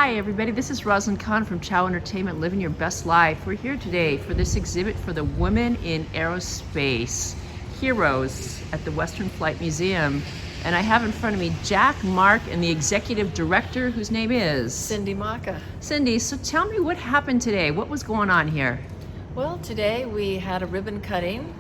Hi everybody, this is Rosalind Kahn from Chowentertainment, Living Your Best Life. We're here today for this exhibit for the Women in Aerospace Heroes at the Western Flight Museum. And I have in front of me Jack, Mark, and the executive director, whose name is? Cindy Maka. Cindy, so tell me what happened today. What was going on here? Well, today we had a ribbon cutting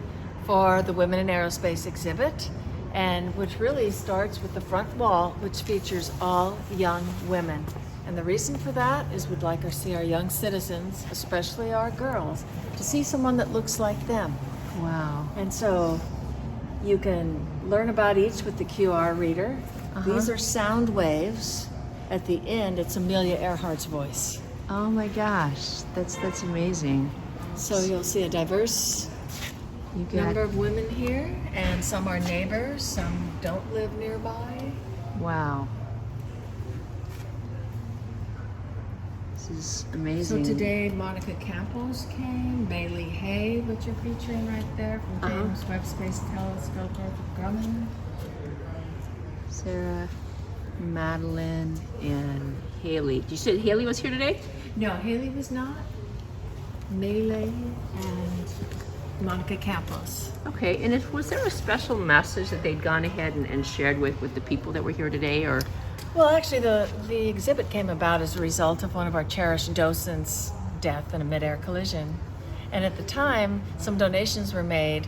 for the Women in Aerospace exhibit, and which really starts with the front wall, which features all young women. And the reason for that is we'd like to see our young citizens, especially our girls, to see someone that looks like them. Wow. And so you can learn about each with the QR reader. These are sound waves. At the end, it's Amelia Earhart's voice. Oh my gosh, that's amazing. So you'll see a diverse number of women here, and some are neighbors, some don't live nearby. Wow. This is amazing. So today Monica Campos came, Bailey Hay, which you're featuring right there, from James Webb Space Telescope, Northrop Grumman. Sarah, Madeline, and Haley. You said Haley was here today? No, Haley was not. Melee and Monica Campos. Okay, and was there a special message that they'd gone ahead and shared with the people that were here today, or? Well, actually, the exhibit came about as a result of one of our cherished docents' death in a mid-air collision. And at the time, some donations were made,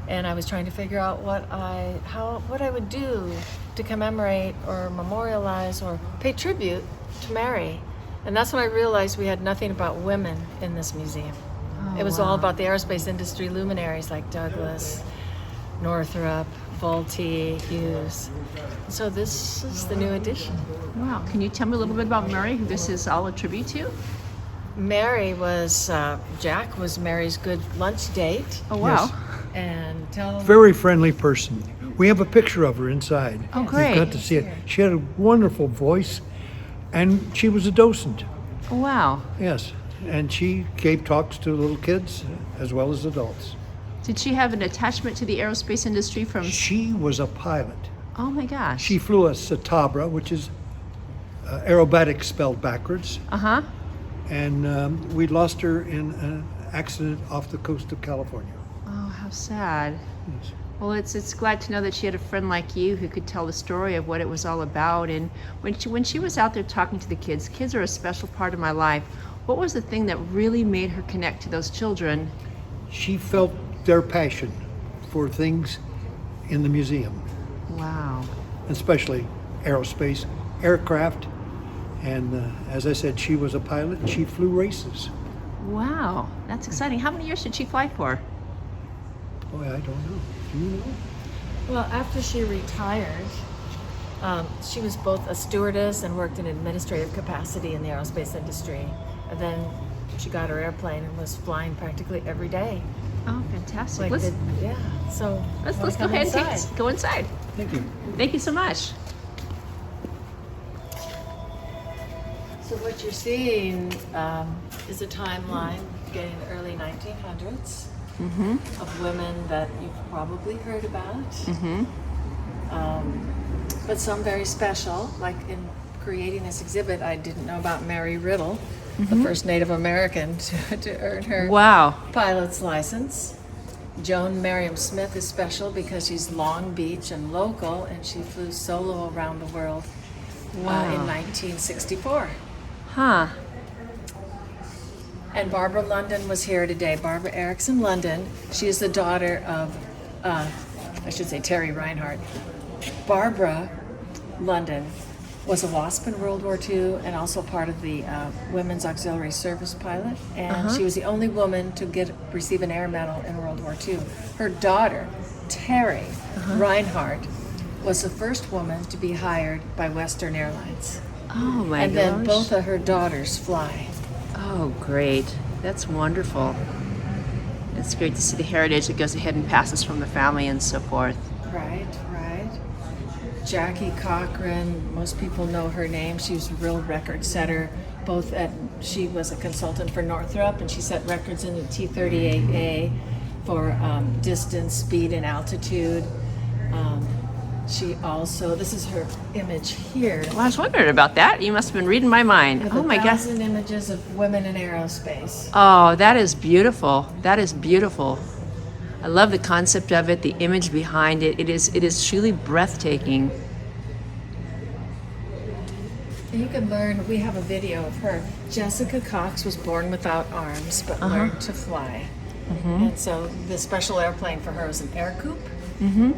and I was trying to figure out what I would do to commemorate or memorialize or pay tribute to Mary. And that's when I realized we had nothing about women in this museum. Oh, it was wow. all about the aerospace industry luminaries like Douglas, Northrop, Vultee, Hughes. So this is the new edition. Wow, can you tell me a little bit about Mary, who this is all a tribute to? Mary was, Jack was Mary's good lunch date. Oh, wow. Yes. And tell Very friendly person. We have a picture of her inside. Oh, You've great. got to see it. She had a wonderful voice, and she was a docent. Oh, wow. Yes, and she gave talks to little kids as well as adults. Did she have an attachment to the aerospace industry from? She was a pilot. Oh my gosh. She flew a Citabra, which is aerobatic spelled backwards, Uh-huh. and we lost her in an accident off the coast of California. Oh, how sad. Yes. Well, it's glad to know that she had a friend like you who could tell the story of what it was all about. And when she was out there talking to the kids are a special part of my life. What was the thing that really made her connect to those children? She felt their passion for things in the museum, Wow. especially aerospace, aircraft, and as I said, she was a pilot and she flew races. Wow, that's exciting. How many years did she fly for? Boy, I don't know. Do you know? Well, after she retired, she was both a stewardess and worked in administrative capacity in the aerospace industry. And then she got her airplane and was flying practically every day. Oh, fantastic. Let's So go wanna come ahead and inside? go inside. Thank you. Thank you so much. So what you're seeing is a timeline beginning in the early 1900s of women that you've probably heard about, but some very special. Like in creating this exhibit, I didn't know about Mary Riddle, the first Native American to earn her Wow. pilot's license. Joan Merriam Smith is special because she's Long Beach and local, and she flew solo around the world in 1964. Huh. And Barbara London was here today. Barbara Erickson London. She is the daughter of, I should say, Terry Reinhardt. Barbara London was a WASP in World War II and also part of the Women's Auxiliary Service pilot. And she was the only woman to receive an Air Medal in World War II. Her daughter, Terry Reinhardt, was the first woman to be hired by Western Airlines. Oh my And gosh. then both of her daughters fly. Oh, great. That's wonderful. It's great to see the heritage that goes ahead and passes from the family and so forth. Right. Jackie Cochran, most people know her name. She was a real record setter. She was a consultant for Northrop, and she set records in the T-38A for distance, speed, and altitude. She also, this is her image here. Well, I was wondering about that. You must have been reading my mind. With Oh my God. 1,000 images of women in aerospace. Oh, that is beautiful. That is beautiful. I love the concept of it, the image behind it. It is truly breathtaking. And you can learn, we have a video of her. Jessica Cox was born without arms, but learned to fly. And so the special airplane for her was an air coupe,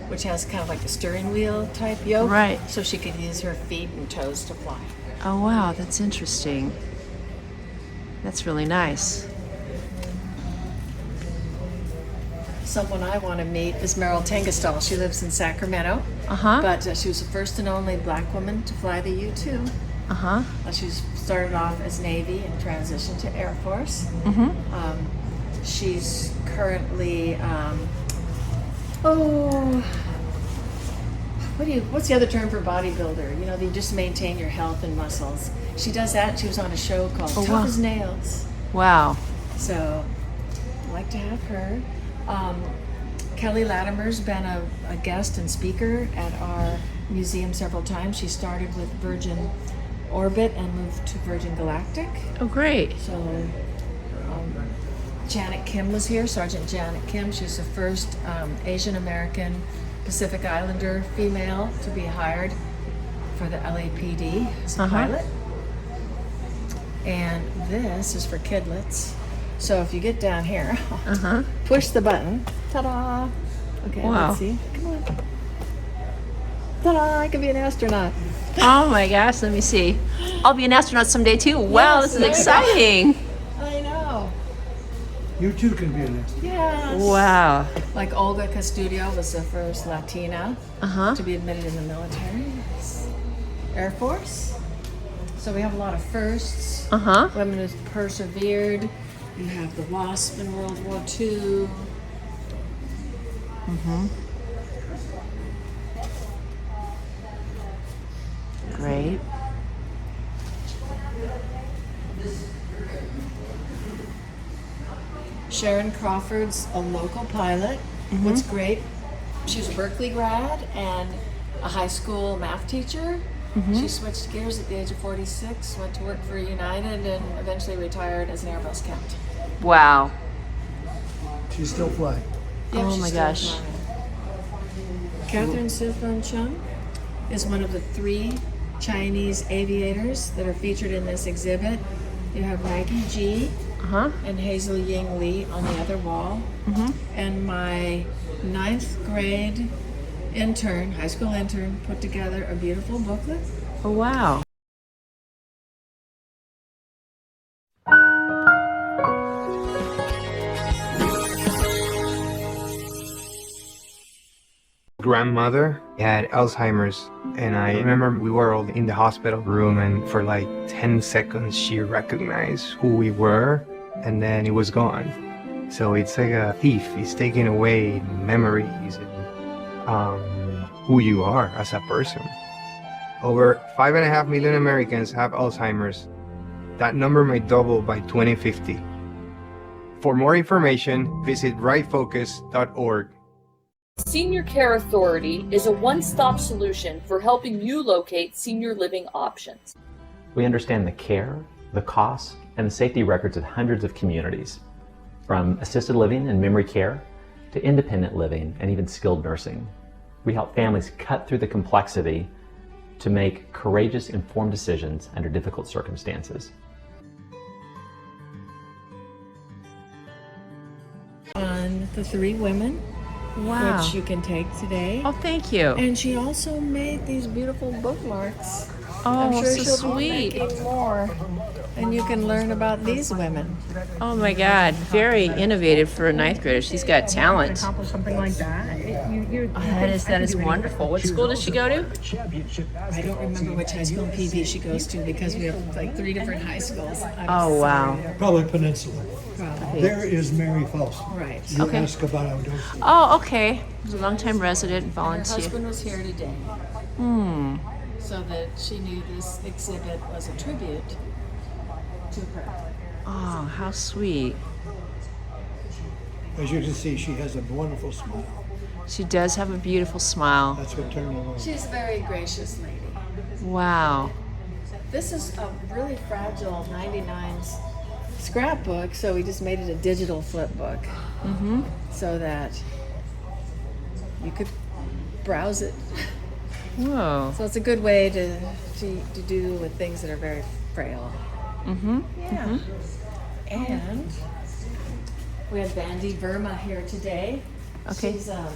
which has kind of like a steering wheel type yoke. Right. So she could use her feet and toes to fly. Oh wow, that's interesting. That's really nice. Someone I want to meet is Meryl Tengestal. She lives in Sacramento, but she was the first and only black woman to fly the U-2. She started off as Navy and transitioned to Air Force. She's currently, what's the other term for bodybuilder? You know, you just maintain your health and muscles. She does that. She was on a show called Tough as Nails. Wow. So, I'd like to have her. Kelly Latimer's been a guest and speaker at our museum several times. She started with Virgin Orbit and moved to Virgin Galactic. Oh great. So Janet Kim was here, Sergeant Janet Kim. She's the first Asian American Pacific Islander female to be hired for the LAPD as a pilot. And this is for kidlets. So if you get down here, push the button. Ta-da! Okay, Wow. let's see. Come on. Ta-da! I could be an astronaut. Oh my gosh, let me see. I'll be an astronaut someday too. Wow, Yes, this is there you go. exciting. I know. You too can be an astronaut. Yes. Wow. Like Olga Custodio was the first Latina to be admitted in the military. Yes. Air Force. So we have a lot of firsts. Women who've persevered. You have the WASP in World War II. Great. Sharon Crawford's a local pilot. What's great, she was a Berkeley grad and a high school math teacher. She switched gears at the age of 46, went to work for United, and eventually retired as an Airbus captain. Wow. She's still flying. Yep, Oh she's my still gosh. flying. Catherine Sifan Chung is one of the 3 Chinese aviators that are featured in this exhibit. You have Maggie G and Hazel Ying Lee on the other wall. And my 9th grade intern, high school intern, put together a beautiful booklet. Oh wow. Grandmother had Alzheimer's, and I remember we were all in the hospital room, and for like 10 seconds she recognized who we were, and then it was gone. So it's like a thief. It's taking away memories and who you are as a person. Over 5.5 million Americans have Alzheimer's. That number may double by 2050. For more information, visit rightfocus.org. Senior Care Authority is a one-stop solution for helping you locate senior living options. We understand the care, the costs, and the safety records of hundreds of communities, from assisted living and memory care to independent living and even skilled nursing. We help families cut through the complexity to make courageous, informed decisions under difficult circumstances. On the 3 women, Wow. which you can take today. Oh, thank you. And she also made these beautiful bookmarks. I'm Oh, sure so she'll sweet. be making more. And you can learn about these women. Oh my God, very innovative for a 9th grader. She's got talent. Accomplish something like that. That is wonderful. What school does she go to? I don't remember which high school in PV she goes to because we have like 3 different high schools. I'm Oh wow. Probably Peninsula. Probably. There is Mary Faust. Right. You Okay. ask about outdoors. Oh, okay. She's a longtime resident and Her volunteer. husband was here today. So that she knew this exhibit was a tribute to her. Oh, how sweet. As you can see, she has a wonderful smile. She does have a beautiful smile. That's what turned me on. She's a very gracious lady. Wow. This is a really fragile 99 scrapbook, so we just made it a digital flip book so that you could browse it. Whoa. So it's a good way to do with things that are very frail. Yeah. And we have Bandy Verma here today. Okay. She's a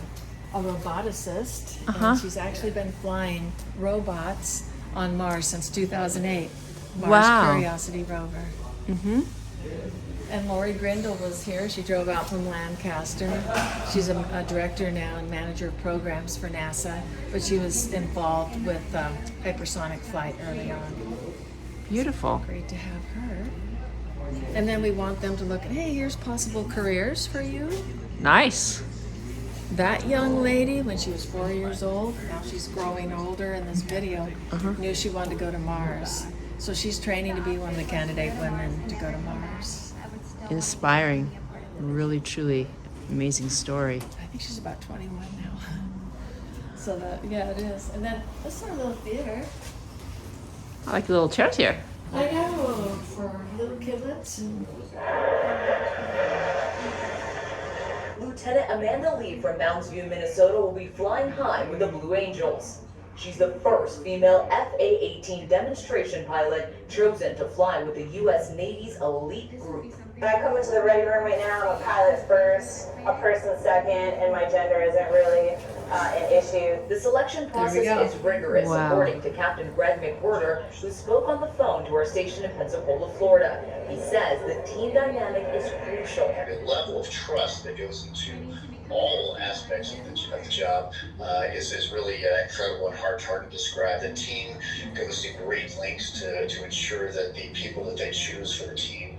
roboticist, and she's actually been flying robots on Mars since 2008. Mars Wow. Curiosity rover. And Lori Grindle was here. She drove out from Lancaster. She's a director now and manager of programs for NASA, but she was involved with hypersonic flight early on. Beautiful. Great to have her. And then we want them to look at, hey, here's possible careers for you. Nice. That young lady, when she was 4 years old, now she's growing older in this video, knew she wanted to go to Mars. So she's training to be one of the candidate women to go to Mars. Inspiring. Really, truly amazing story. I think she's about 21 now. So that, yeah, it is. And then this is our little theater. I like the little chairs here. I know, for little kidlets. Lieutenant Amanda Lee from Mounds View, Minnesota will be flying high with the Blue Angels. She's the first female FA-18 demonstration pilot chosen to fly with the U.S. Navy's elite group. When I come into the ready room right now, I'm a pilot first, a person second, and my gender isn't really an issue. The selection process is rigorous, Wow. according to Captain Greg McWhorter, who spoke on the phone to our station in Pensacola, Florida. He says the team dynamic is crucial. The level of trust that goes into all aspects of the job is really incredible and hard to describe. The team goes to great lengths to ensure that the people that they choose for the team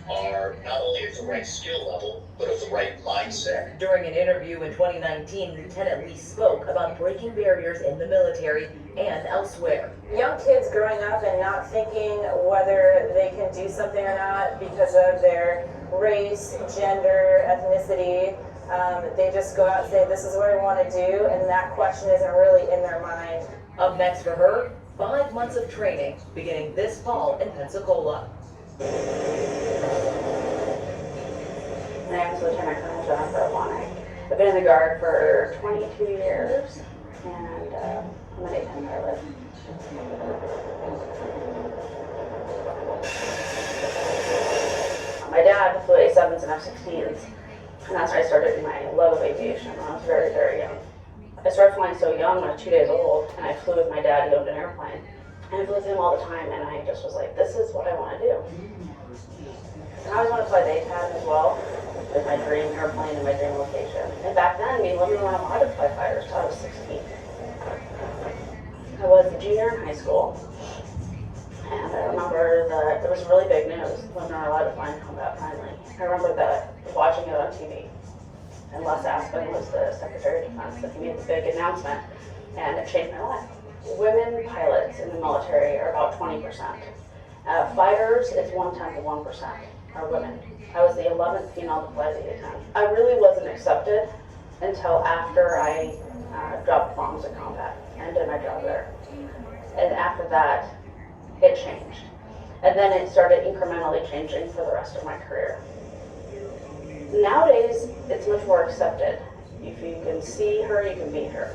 are not only at the right skill level, but of the right mindset. During an interview in 2019, Lieutenant Lee spoke about breaking barriers in the military and elsewhere. Young kids growing up and not thinking whether they can do something or not because of their race, gender, ethnicity. They just go out and say, this is what I want to do, and that question isn't really in their mind. Up next for her, 5 months of training beginning this fall in Pensacola. My name is Lieutenant Colonel Jennifer Bonner. I've been in the Guard for 22 years, and I'm an A-10 pilot. My dad flew A-7s and F-16s, and that's when I started my love of aviation when I was very, very young. I started flying so young when I was 2 days old, and I flew with my dad. He owned an airplane. And I flew with him all the time, and I just was like, this is what I want to do. And I always wanted to fly the A-10 as well, with my dream airplane and my dream location. And back then, we wasn't allowed to fly fighters until I was 16. I was a junior in high school, and I remember that there was really big news. Women are allowed to fly in combat finally. I remember that watching it on TV. And Les Aspin was the Secretary of Defense, and he made the big announcement, and it changed my life. Women pilots in the military are about 20%. Fighters, it's 1/10 of 1% are women. I was the 11th female to fly the A-10. I really wasn't accepted until after I dropped bombs in combat and did my job there. And after that, it changed. And then it started incrementally changing for the rest of my career. Nowadays, it's much more accepted. If you can see her, you can be her.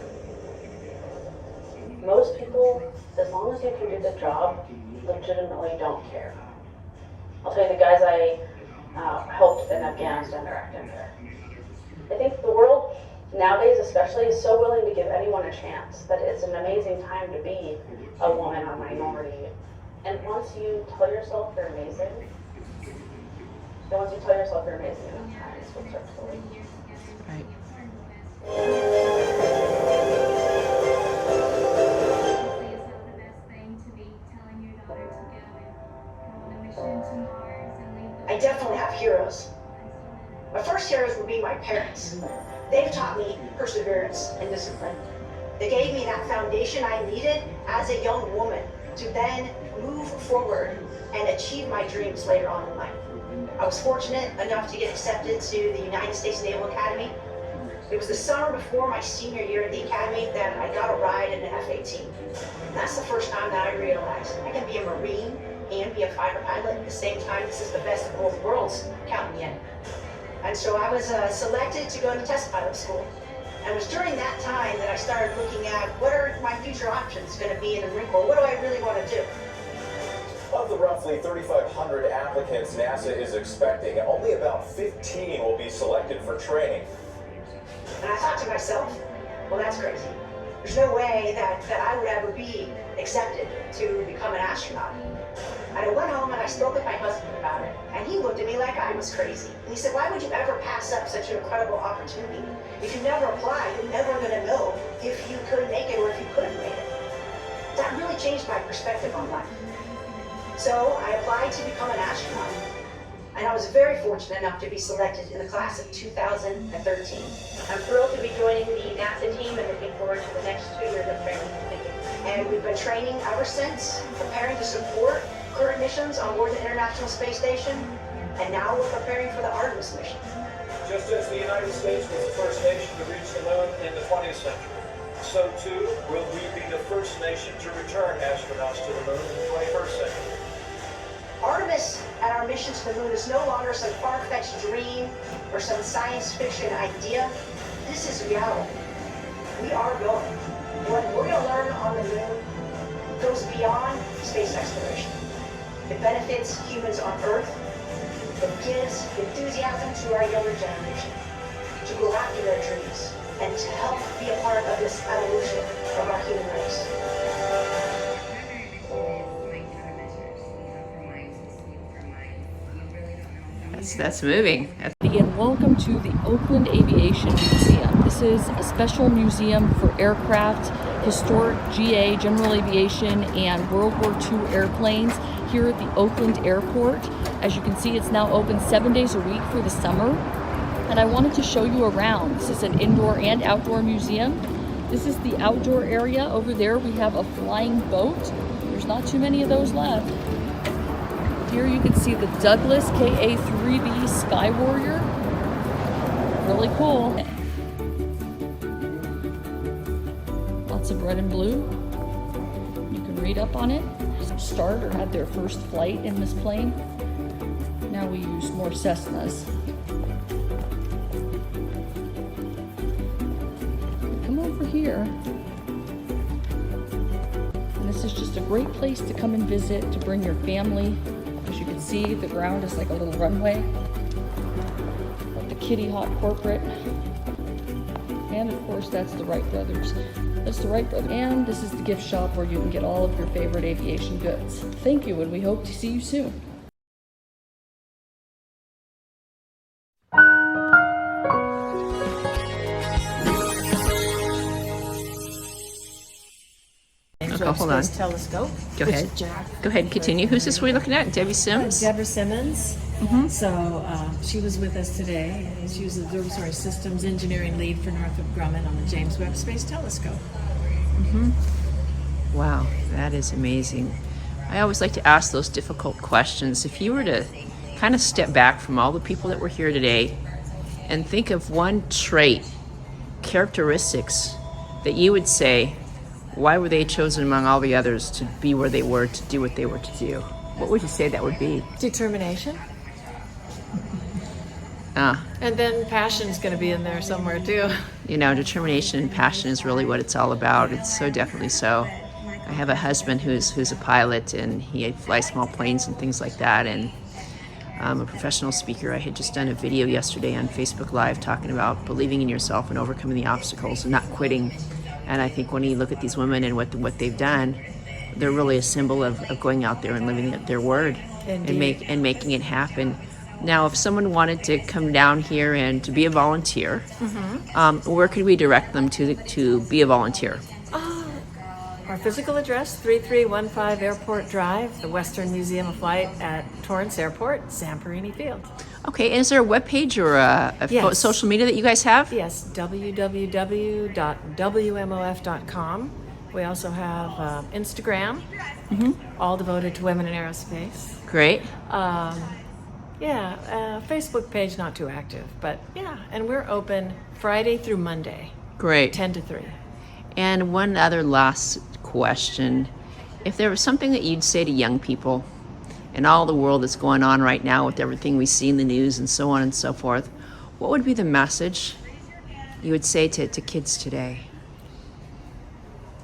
Most people, as long as you can do the job, legitimately don't care. I'll tell you, the guys I helped in Afghanistan, they're acting there. I think the world nowadays especially is so willing to give anyone a chance that it's an amazing time to be a woman or minority. And once you tell yourself you're amazing, enough times will start to leave. Right. I definitely have heroes. My first heroes would be my parents. They've taught me perseverance and discipline. They gave me that foundation I needed as a young woman to then move forward and achieve my dreams later on in life. I was fortunate enough to get accepted to the United States Naval Academy, It was the summer before my senior year at the academy that I got a ride in an F-18. And that's the first time that I realized I can be a Marine and be a fighter pilot at the same time. This is the best of both worlds, count me in. And so I was selected to go to test pilot school. And it was during that time that I started looking at what are my future options going to be in the Marine Corps? What do I really want to do? Of the roughly 3,500 applicants NASA is expecting, only about 15 will be selected for training. And I thought to myself, well, that's crazy. There's no way that I would ever be accepted to become an astronaut. And I went home and I spoke with my husband about it, and he looked at me like I was crazy. And he said, why would you ever pass up such an incredible opportunity? If you never apply, you're never going to know if you could make it or if you couldn't make it. That really changed my perspective on life. So I applied to become an astronaut, and I was very fortunate enough to be selected in the class of 2013. I'm thrilled to be joining the NASA team and looking forward to the next 2 years of training. Thank you. And we've been training ever since, preparing to support current missions on board the International Space Station, and now we're preparing for the Artemis mission. Just as the United States was the first nation to reach the moon in the 20th century, so too will we be the first nation to return astronauts to the moon in the 21st century. Artemis and our mission to the moon is no longer some far-fetched dream or some science fiction idea. This is reality. We are going. What we're going to learn on the moon goes beyond space exploration. It benefits humans on Earth. It gives enthusiasm to our younger generation to go after their dreams and to help be a part of this evolution of our human race. That's moving. Again, welcome to the Oakland Aviation Museum. This is a special museum for aircraft, historic GA, general aviation, and World War II airplanes here at the Oakland Airport. As you can see, it's now open 7 days a week for the summer. And I wanted to show you around. This is an indoor and outdoor museum. This is the outdoor area. Over there we have a flying boat. There's not too many of those left. Here you can see the Douglas KA-3B Sky Warrior. Really cool. Lots of red and blue. You can read up on it. Start or had their first flight in this plane. Now we use more Cessnas. Come over here. And this is just a great place to come and visit, to bring your family. As you can see, the ground is like a little runway. Got the Kitty Hawk corporate. And of course, that's the Wright Brothers. That's the Wright Brothers. And this is the gift shop where you can get all of your favorite aviation goods. Thank you, and we hope to see you soon. Okay, hold on. Telescope. Go ahead. Go ahead and continue. Who's this we're looking at? Debbie Sims? Deborah Simmons. So she was with us today. She was the Observatory Systems Engineering Lead for Northrop Grumman on the James Webb Space Telescope. Wow, that is amazing. I always like to ask those difficult questions. If you were to kind of step back from all the people that were here today and think of one trait, characteristics that you would say, why were they chosen among all the others to be where they were, to do what they were to do? What would you say that would be? Determination. And then passion's going to be in there somewhere too. You know, determination and passion is really what it's all about. It's so definitely so. I have a husband who's a pilot, and he flies small planes and things like that, and I'm a professional speaker. I had just done a video yesterday on Facebook Live talking about believing in yourself and overcoming the obstacles and not quitting. And I think when you look at these women and what they've done, they're really a symbol of going out there and living their word and making it happen. Now, if someone wanted to come down here and to be a volunteer, where could we direct them to be a volunteer? Our physical address, 3315 Airport Drive, the Western Museum of Flight at Torrance Airport, Zamperini Field. Okay, and is there a webpage or a social media that you guys have? Yes, www.wmof.com. We also have Instagram, all devoted to women in aerospace. Great. Yeah, Facebook page not too active, but yeah, and we're open Friday through Monday, Great. 10 to 3. And one other last question. If there was something that you'd say to young people in all the world that's going on right now with everything we see in the news and so on and so forth, what would be the message you would say to kids today?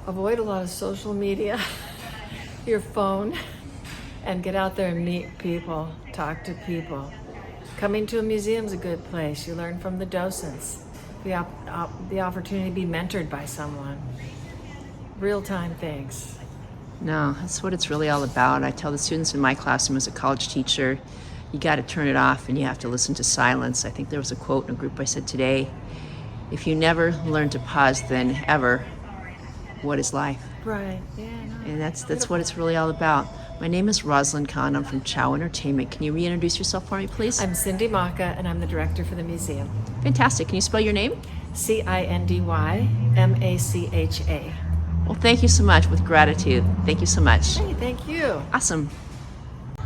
Avoid a lot of social media, your phone, and get out there and meet people, talk to people. Coming to a museum is a good place. You learn from the docents, the opportunity to be mentored by someone. Real-time things. No, that's what it's really all about. I tell the students in my classroom as a college teacher, you got to turn it off and you have to listen to silence. I think there was a quote in a group I said today, if you never learn to pause, then ever, what is life? Right, yeah. No, and that's what it's really all about. My name is Rosalind Kahn. I'm from Chowentertainment. Can you reintroduce yourself for me, please? I'm Cindy Maka, and I'm the director for the museum. Fantastic. Can you spell your name? CINDYMACHA. Well, thank you so much, with gratitude. Thank you so much. Hey, thank you. Awesome.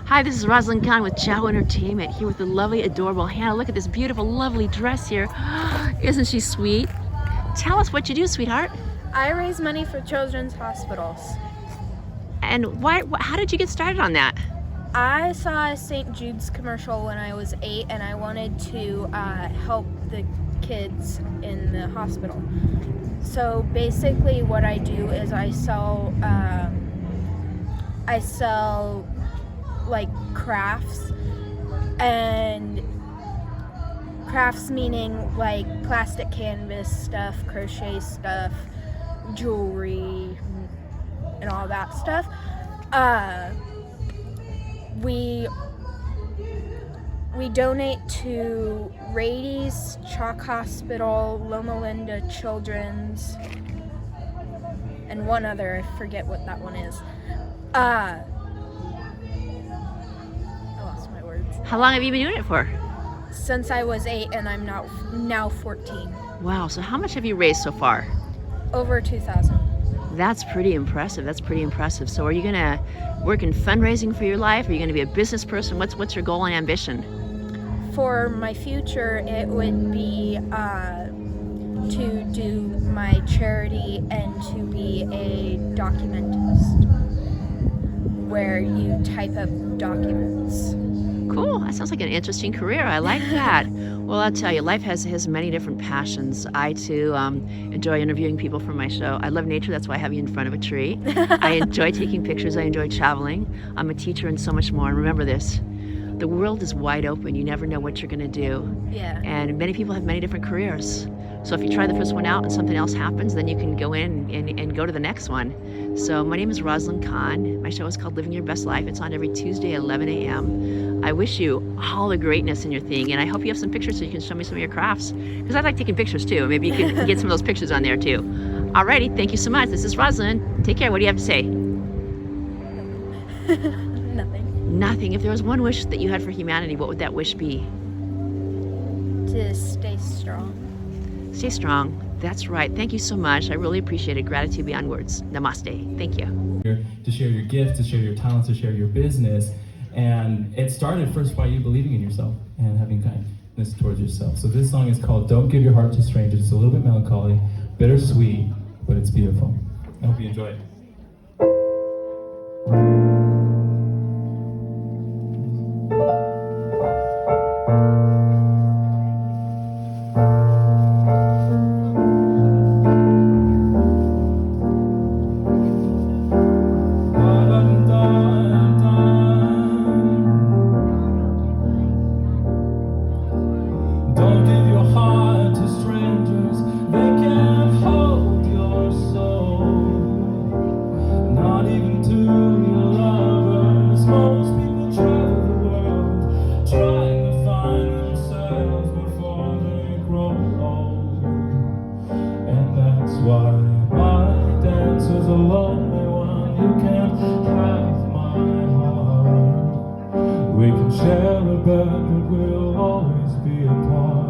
Hi, this is Rosalind Kahn with Chowentertainment, here with the lovely, adorable Hannah. Look at this beautiful, lovely dress here. Isn't she sweet? Tell us what you do, sweetheart. I raise money for children's hospitals. And how did you get started on that? I saw a St. Jude's commercial when I was 8, and I wanted to help the kids in the hospital. So basically what I do is I sell like crafts, and crafts meaning like plastic canvas stuff, crochet stuff, jewelry, and all that stuff. We donate to Rady's, Chalk Hospital, Loma Linda Children's, and one other, I forget what that one is. I lost my words. How long have you been doing it for? Since I was 8, and I'm now 14. Wow, so how much have you raised so far? Over 2,000. That's pretty impressive. That's pretty impressive. So are you gonna work in fundraising for your life? Are you gonna be a business person? What's your goal and ambition? For my future, it would be to do my charity and to be a documentist, where you type up documents. Cool. That sounds like an interesting career. I like that. Well, I'll tell you, life has many different passions. I, too, enjoy interviewing people for my show. I love nature. That's why I have you in front of a tree. I enjoy taking pictures. I enjoy traveling. I'm a teacher and so much more. And remember this, the world is wide open. You never know what you're going to do. Yeah. And many people have many different careers. So if you try the first one out and something else happens, then you can go in and go to the next one. So my name is Rosalind Kahn. My show is called Living Your Best Life. It's on every Tuesday at 11 a.m. I wish you all the greatness in your thing, and I hope you have some pictures so you can show me some of your crafts, because I like taking pictures too. Maybe you can get some of those pictures on there too. Alrighty, thank you so much. This is Rosalind. Take care. What do you have to say? Nothing. Nothing. If there was one wish that you had for humanity, what would that wish be? To stay strong. Stay strong. That's right. Thank you so much. I really appreciate it. Gratitude beyond words. Namaste. Thank you. To share your gift, to share your talents, to share your business. And it started first by you believing in yourself and having kindness towards yourself. So this song is called Don't Give Your Heart to Strangers. It's a little bit melancholy, bittersweet, but it's beautiful. I hope you enjoy it. Don't give your heart to strangers, they can't hold your soul. Not even to your lovers. Most people travel the world, trying to find themselves before they grow old. And that's why my dance is a lonely one. You can't have my heart. We can share a bed, but we'll always be apart.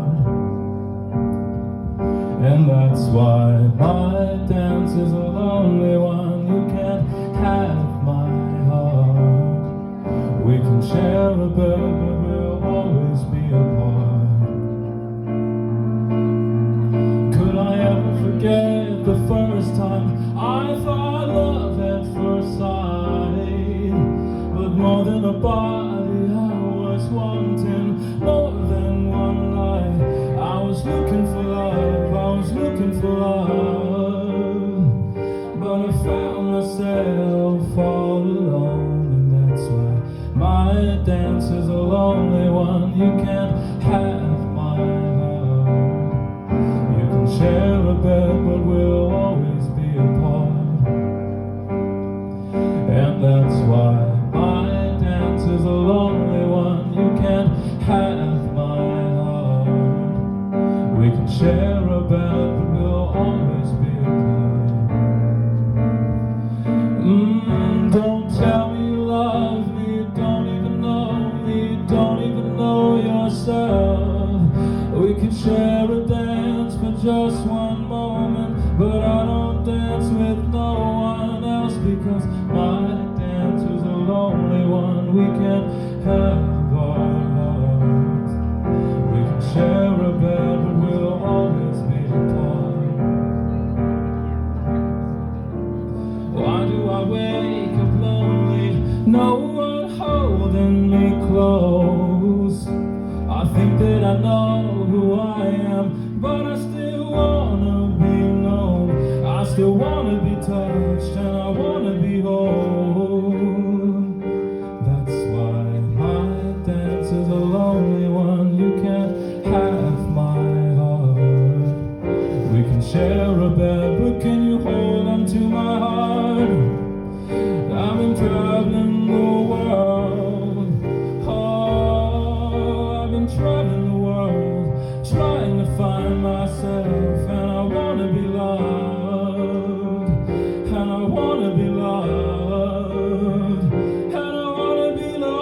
And that's why my dance is a lonely one. You can't have my heart. We can share a bed, but we'll always be apart. Could I ever forget the first time I thought love at first sight? But more than a body, I was wanting more than one night. I was looking for love, I was looking for love, but I found myself all alone, and that's why my dance is a lonely one. You can't have my heart. You can share a bed, but we'll always be apart, and that's why my dance is a lonely one. You can't have my heart. We can share a bed, but we'll always be apart. Don't tell me you love me, you don't even know me, you don't even know yourself. We can share a dance for just one moment, but I don't dance with no one else, because my dance is a lonely one. We can have our hearts. We can share a bed, but we'll always be apart. Why do I wake up lonely? No one holding me close. I think that I know who I am, but I still wanna be known. I still wanna be touched, and I wanna be whole. That's why my dance is a lonely one. You can't have my heart. We can share a bed, but can you hold on to my heart? I've been traveling the world. Oh, I've been traveling the world, trying to find myself, and I wanna be loved, and I wanna be loved, and I wanna be loved.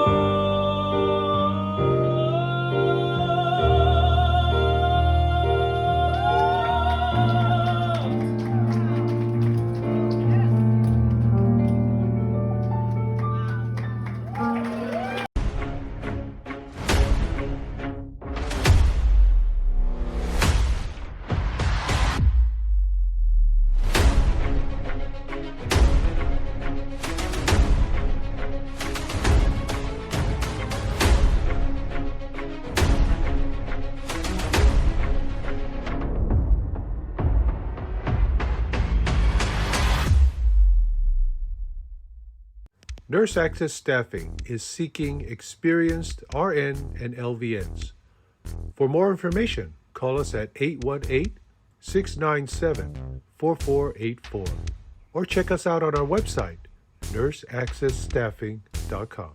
Nurse Access Staffing is seeking experienced RN and LVNs. For more information, call us at 818-697-4484 or check us out on our website, nurseaccessstaffing.com.